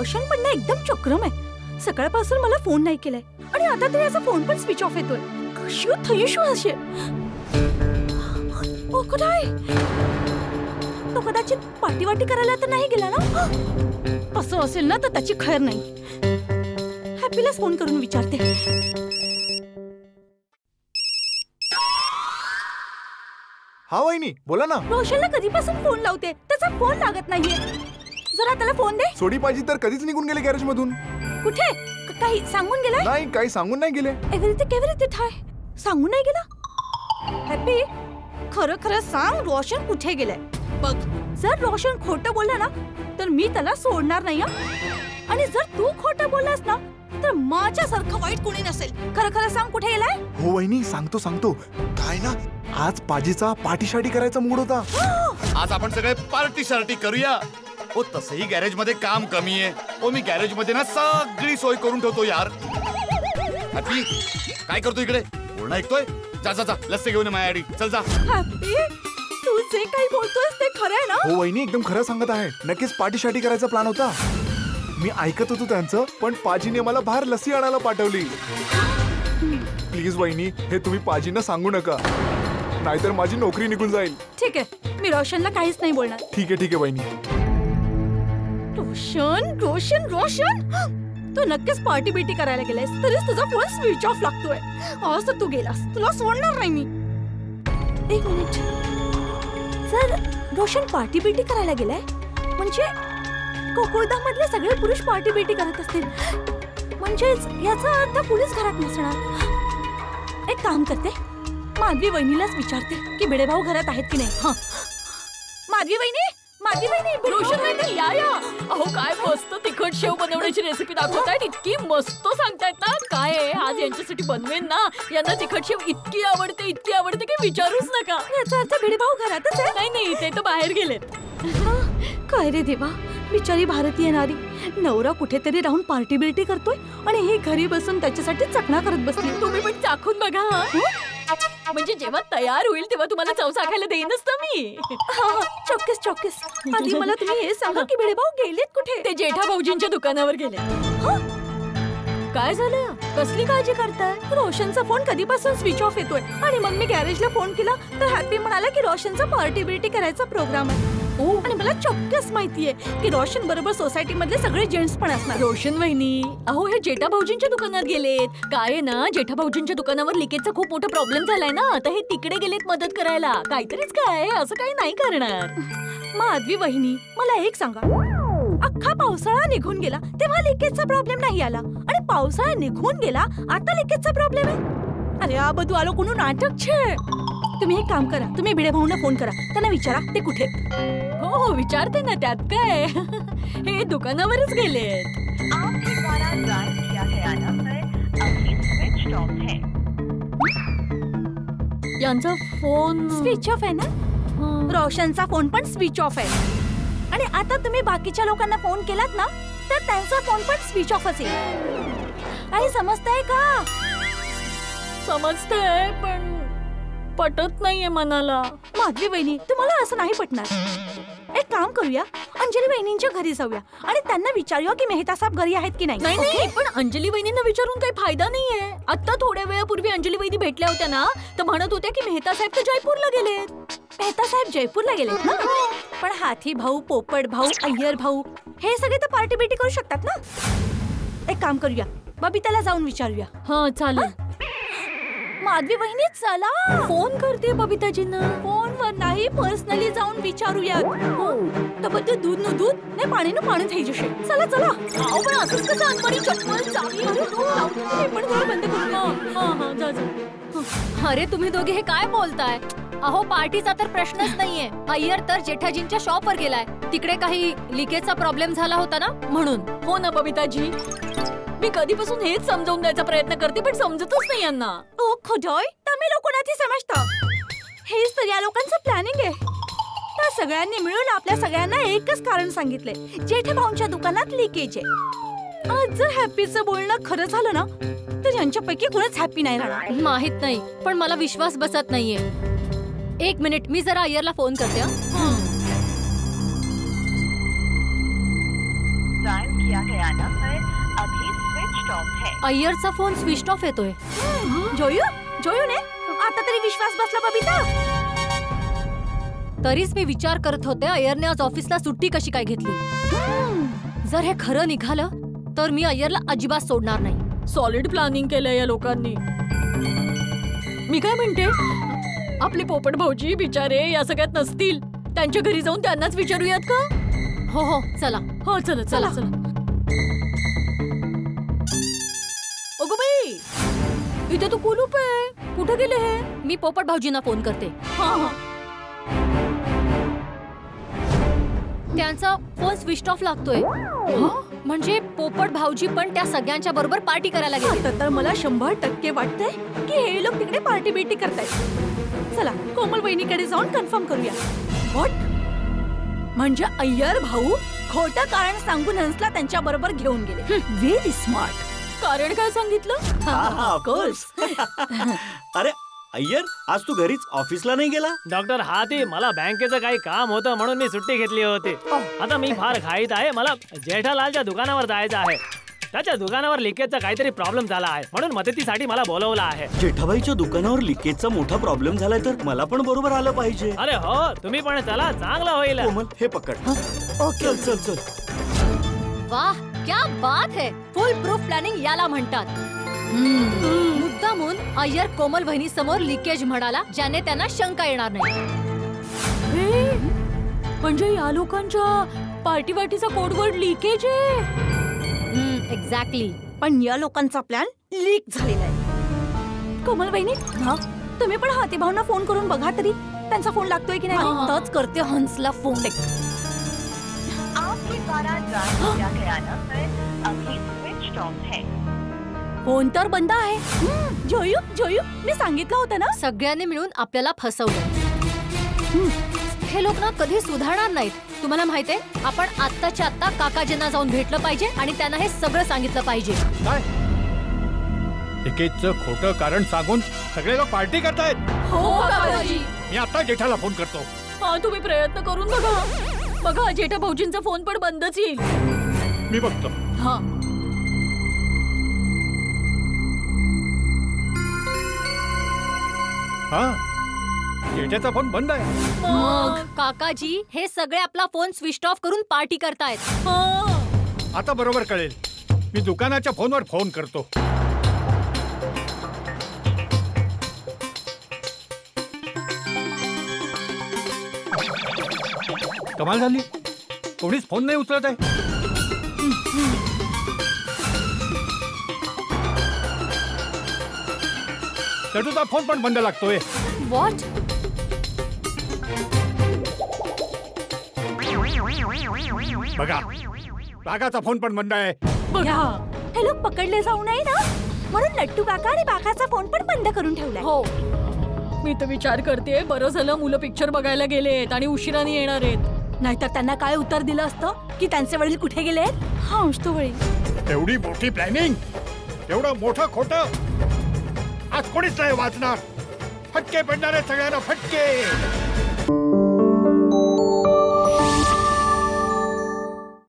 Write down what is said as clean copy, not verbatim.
रोशन पण ना एकदम चक्रम आहे. सकाळपासून मला फोन नाही केलाय आणि आता तरी याचा फोन पण स्विच ऑफ येतोय. कशी थैशू असे कुठे आहे तो? कदाचित पार्टी वाटी करायला तर नाही गेला ना? असं असेल ना तर त्याची खैर नाही. हॅपीलाच फोन करून विचारते. हा वहिनी बोला ना. रोशनला कधीपासून फोन लावते, त्याचा फोन लागत नाहीये. जरा त्याला फोन दे. सोडी पाहिजे तर कधीच निघून गेले गॅरेज मधून. कुठे? काही सांगून गेलाय? नाही, काही सांगून नाही गेले. एव्हरीथिंग हाय सांगून नाही गेला. हॅपी खरं खरं सांग, रोशन कुठे गेलाय बघ. जर रोशन खोटं बोलला ना तर मी त्याला सोडणार नाही. आणि जर तू खोटं बोललास ना तर माझ्यासारखं वाईट कोणी नसेल. खरं खरं सांग कुठे गेलाय? हो वहिनी सांगतो. काय ना, आज पाजीचा पार्टी शार्टी करायचा मूड होता. आज आपण सगळे पार्टी शार्टी करूया. हो तसंही गॅरेज मध्ये काम कमी आहे. हो मी गॅरेज मध्ये ना सगळी सोय करून ठेवतो यार. हॅपी काय करतो इकडे? बोलणं ऐकतोय? जा जा जा लस्सी घेऊन माझ्यासाठी. चल जा. हॅपी तू जे काही बोलतोयस ते खरं आहे ना? हो वहिनी एकदम खरं सांगत आहे. नक्कीच पार्टी शार्टी करायचा प्लॅन होता. मी ऐकत होतो त्यांचं, पण पाजीने मला बाहेर लस्सी आणायला पाठवली. प्लीज वहिनी हे तुम्ही पाजींना सांगू नका, नाहीतर माझी नोकरी निघून जाईल. ठीक आहे, मी रोशनला काहीच नाही बोलणार. ठीक आहे वहिनी. रोशन तू नक्कीच पार्टी बिटी करायला गेलायस, तरीच तुझा फोन स्विच ऑफ लागतोय. आज तर तू गेलास, तुला सोडणार नाही मी. एक मिनिट, जर रोशन पार्टी बिटी करायला गेलाय म्हणजे गोकुळधाम मधले सगळे पुरुष पार्टी बिटी करत असतील, म्हणजेच याचा अर्थ पोलीस घरात नसणार. एक काम करते, माधवी वहिनीलाच विचारते की भिडे भाऊ घरात आहेत की नाही. हा माधवी वहिनी, रोशन वहिनी या. अहो काय मस्त तिखट शेव बनवण्याची रेसिपी दाखवतायत. इतकी मस्त सांगतायत ना. काय आहे आज यांच्यासाठी बनवेन ना. यांना तिखट शेव इतकी आवडते की विचारूच नका. याचा अर्थ भिडे भाऊ घरातच आहे? नाही ते तर बाहेर गेलेत. काय रे देवा, बिचारी भारतीय नारी. नवरा कुठेतरी राहून पार्टी बिर्टी करतोय आणि ही घरी बसून त्याच्यासाठी चकना करत बसली. तुम्ही पण चाखून बघा. म्हणजे जेव्हा तयार होईल तेव्हा तुम्हाला चव चाखायला देईनच तर मी. चौक्कस. आधी मला तुम्ही हे सांगा की भिडे भाऊ गेलेत कुठे? ते जेठा भाऊजींच्या दुकानावर गेले. काय झालं? कसली काळजी करताय? रोशनचा फोन कधीपासून स्विच ऑफ येतोय आणि मग मी गॅरेजला फोन केला तर हॅपी म्हणाला की रोशनचा पार्टी बिर्टी करायचा प्रोग्राम आहे. आणि मला चौक्कस माहितीये की रोशन बरोबर सोसायटी मधले सगळे जेंट्स पण असणार. रोशन वहिनी, अहो हे जेठा भाऊजींच्या दुकानात गेलेत. काय आहे ना, जेठा भाऊजींच्या दुकानावर लिकेजचा खूप मोठा प्रॉब्लेम झालाय ना, आता हे तिकडे गेलेत मदत करायला. काहीतरीच काय असं काही नाही करणार. माधवी वहिनी मला एक सांगा, अख्खा पावसाळा निघून गेला तेव्हा लिकेजचा प्रॉब्लेम नाही आला आणि पावसाळा निघून गेला आता लिकेजचा प्रॉब्लेम आहे? अरे आ બધું आलो कोणू नाटक छे. तुम्ही एक काम करा, तुम्ही भिडे भाऊंना फोन करा, त्यांना विचारा ते कुठे. हो विचारते ना, त्यात काय. हे दुकानावरच गेलेत. यांचा फोन स्विच ऑफ आहे ना? रोशनचा फोन पण स्विच ऑफ आहे. आणि आता तुम्ही बाकीच्या लोकांना फोन केलात ना तर त्यांचा फोन पण स्विच ऑफ असेल. काही समजतंय का? समजतंय पण पटत नाहीये मनाला. माधवी वहिनी तुम्हाला असं नाही पटणार. एक काम करूया, अंजली वहिनींच्या घरी जाऊया आणि त्यांना विचारूया की मेहता साहेब घरी आहेत की नाही. नाही पण अंजली वहिनींना विचारून काही फायदा नाहीये. आता थोड्या वेळापूर्वी अंजली वहिनी भेटल्या होत्या ना, तर म्हणत होत्या की मेहता साहेब तर जयपूरला गेलेत. मेहता साहेब जयपूरला गेलेत ना? पण हाथी भाऊ, पोपट भाऊ, अय्यर भाऊ हे सगळे तर पार्टी बिटी करू शकतात ना. एक काम करूया, बबिताला जाऊन विचारूया. हा चालेल. माधवी वहिनी चला. फोन करते बबिताजींना. फोनवर नाही, पर्सनली जाऊन विचारूया. तर दूध न दूध नाही, पाणी न पाणी થઈ જશે. चला. पण असंच कसं अनमणी चप्पल चावी पण घर बंद करू. हा जा. अरे तुम्ही दोघे हे काय बोलताय? अहो पार्टीचा तर प्रश्नच नाहीये. अय्यर तर जेठाजींच्या शॉपवर गेलाय. तिकडे काही लिकेजचा प्रॉब्लेम झाला होता ना म्हणून. हो ना बबिताजी, मी कधीपासून हेच समजावून द्यायचा प्रयत्न करते पण समजतच नाही यांना. ओ खोजोय, तुम्ही लोक नाही समजता. हेच तर या लोकांचं प्लॅनिंग आहे. त्या सगळ्यांनी मिळून आपल्या सगळ्यांना एकच कारण सांगितले, जेठा भाऊंच्या दुकानात लिकेज आहे. आज जर हॅपीचं बोलणं खरं झालं ना तर यांच्यापैकी कोणच हॅपी नाही राहणार. माहित नाही पण मला विश्वास बसत नाहीये. एक मिनिट, मी जरा अय्यरला फोन करते. दिया गया नंबर अभी स्विच ऑफ है। अय्यरचा फोन स्विच ऑफ येतोय. जोयू ने आता तरी विश्वास बसला बबिता. तरीच मी विचार करत होते अय्यरने आज ऑफिसला सुट्टी कशी काय घेतली. जर हे खरं निघालं तर मी अय्यरला अजिबात सोडणार नाही. सॉलिड प्लॅनिंग केलंय या लोकांनी. मी काय म्हणते, आपले पोपट भाऊजी बिचारे या सगळ्यात नसतील. त्यांच्या घरी जाऊन त्यांनाच विचारूयात का? हो हो चला. हो चला चला चला. अगं बाई, इथे तो कुलूप आहे. कुठे गेले हे? मी पोपट भाऊजींना फोन करते. हा हा. त्यांचा फोन स्विच ऑफ लागतोय. म्हणजे पोपट भाऊजी पण त्या सगळ्यांच्या बरोबर पार्टी करायला गेले. तर मला 100% वाटतंय की हे लोक तिकडे पार्टी बिटी करतायत. चला कोमल वहिनीकडे जाऊन कन्फर्म करूया. व्हॉट? म्हणजे अय्यर भाऊ खोटं कारण सांगून हंसला त्यांच्या बरोबर घेऊन गेले. Very smart. कारण काय सांगितलं? ऑफकोर्स. अरे अय्यर, आज तू घरीच ऑफिसला नाही गेला? डॉक्टर हाती, मला बँकेचं काही काम होतं म्हणून मी सुट्टी घेतली होती. आता मी फार घाईत आहे. मला जेठालालच्या दुकानावर जायचं आहे. त्याच्या दुकानावर लिकेजचा काहीतरी प्रॉब्लेम झाला आहे म्हणून मदतीसाठी मला बोलवलं आहे. जेठाबाईच्या दुकानावर लिकेजचा मोठा प्रॉब्लेम झालाय तर मला पण बरोबर आलं पाहिजे. अरे हो, तुम्ही पण चला, चांगलं होईल. कोमल हे पकड. ओके चल चल चल. वाह, क्या बात है. फुल प्रूफ प्लॅनिंग याला म्हणतात. मुद्दामून अय्यर कोमल बहिणी समोर लिकेज म्हणाला, ज्याने त्यांना शंका येणार नाही. म्हणजे या लोकांच्या पार्टी वाटीचा कोडवर्ड लिकेज आहे. एक्झॅक्टली. पण या लोकांचा प्लॅन लीक झालेला आहे. कोमल वहिनी, तुम्ही पण हाती भाऊंना फोन करून बघा तरी त्यांचा फोन लागतोय की नाही. तच करते हंसला फोन. आपके द्वारा डायल किया गया नंबर अभी स्विच ऑफ है. फोन तर बंद आहे. जोयू मी सांगितलं होतं ना. सगळ्यांनी मिळून आपल्याला फसवलं. हे लोक ना कधी सुधारणार नाहीत. तुम्हाला माहितीये, आपण आत्ताच्या आत्ता काकाजींना जाऊन भेटलं पाहिजे आणि त्यांना हे सगळं सांगितलं पाहिजे. काय लिकेजचं खोटं कारण सांगून सगळे लोक पार्टी करतायत. हो काकाजी. मी आता जेठाला फोन करतो. हा, तुम्ही प्रयत्न करून बघा. जेठा भाऊजींचा फोन पण बंदच येईल. मी बघतो. हा. हा, जेठाचा फोन बंद आहे. मग काकाजी हे सगळे आपला फोन स्विच ऑफ करून पार्टी करतायत. आता बरोबर कळेल. मी दुकानाच्या फोनवर फोन करतो. कमाल झाली, कोणीच फोन नाही उचलत आहे. तुझा फोन पण बंद लागतोय. व्हॉट? बघा, बागाचा फोन पण बंद आहे. हे लोक पकडले जाऊ नये ना म्हणून लट्टू काका आणि बाकाचा फोन पण बंद करून ठेवलाय. हो, मी तर विचार करते बरं झालं मुलं पिक्चर बघायला गेलेत आणि उशिराने येणार आहेत. नाहीतर त्यांना काय उत्तर दिलं असतं की त्यांचे वडील कुठे गेले. हा तो वडील. एवढी मोठी प्लॅनिंग, एवढं मोठं खोटं आज कोणीच नाही वाचणार. फटके पडणारे सगळ्यांना फटके.